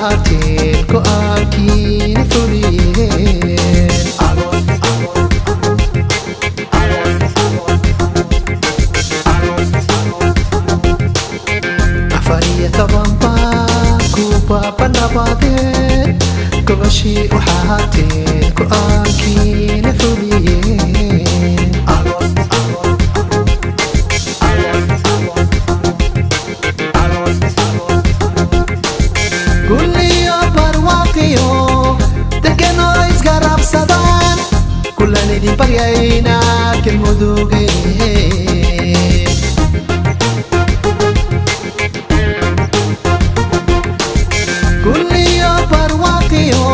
waxaatiin go'aankiina fuliyeen afariya toban baa ku baabanabaadeen gobashii waxaatiin go'aankiina fuliyeen kulliyo barwaaqiyo degan oo isgarabsadaan kullan idin baryaynaa galmudugeen kulliyo barwaaqiyo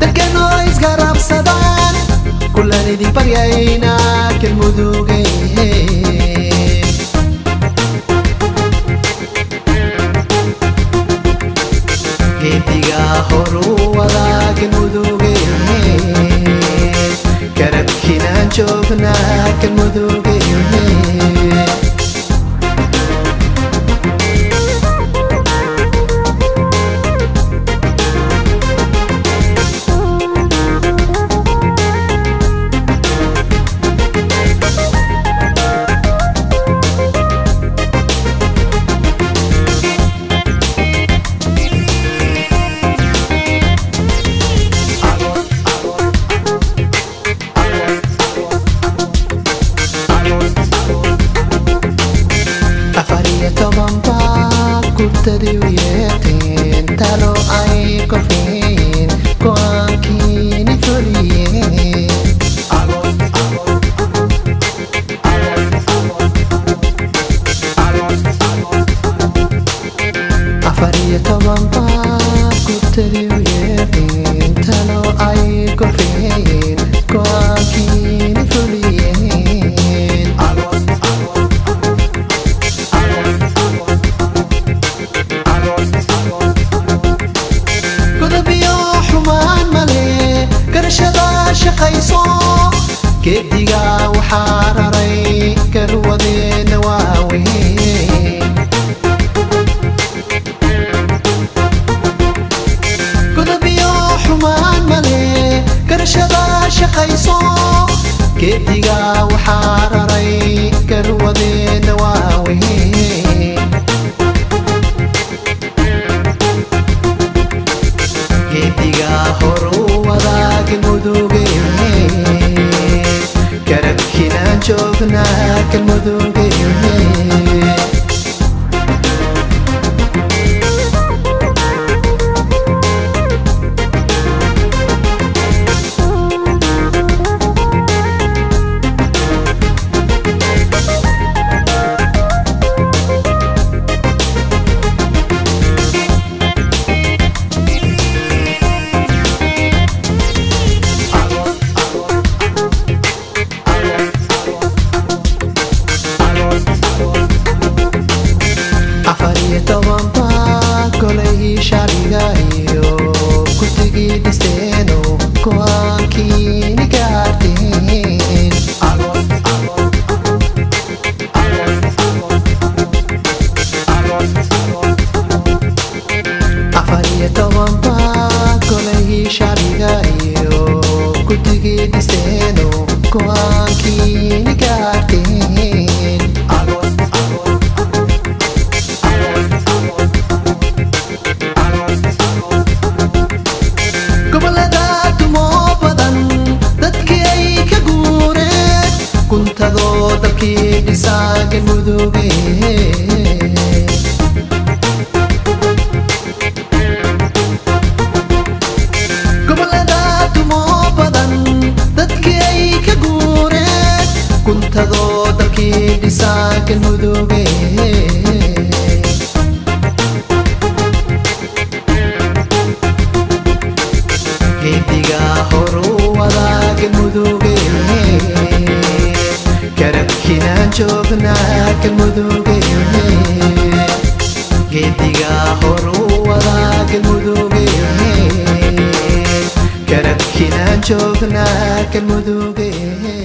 degan oo isgarabsadaan kullan idin baryaynaa galmudugeen geediga horu wadaa galmudugeen garabkiinaan joognaa galmudugeen toban baa gurtadii u yeerteen talo ay kofeen go'aankiina fuliyeen afariya toban baa gurtadii u yeerteen talo ay kofeen go'aankiina fuliyeen shaqayso geediga waxaa raray garwadeena waaweyn godobiyo xumaan male garashada shaqayso geediga waxaa raray garwadeena waaweyn geediga horu wadaa galmudugeen garabkiinaan joognaa galmudugeen toban baa kolay sharigayo gurtigii dhisteeno go'aankiina gaarteen afariya toban baa kolay sharigayo gurtigii dhisteeno go'aankiina gaarteen kuntadoo dalkii dhisaa galmudugeen gobolada tumoo badan dadkii ay ka guureen kuntadoo dalkii dhisaa galmudugeen geediga horu wadaa galmudugeen garabkiinaan joognaa galmudugeen geediga horu wadaa galmudugeen garabkiinaan joognaa galmudugeen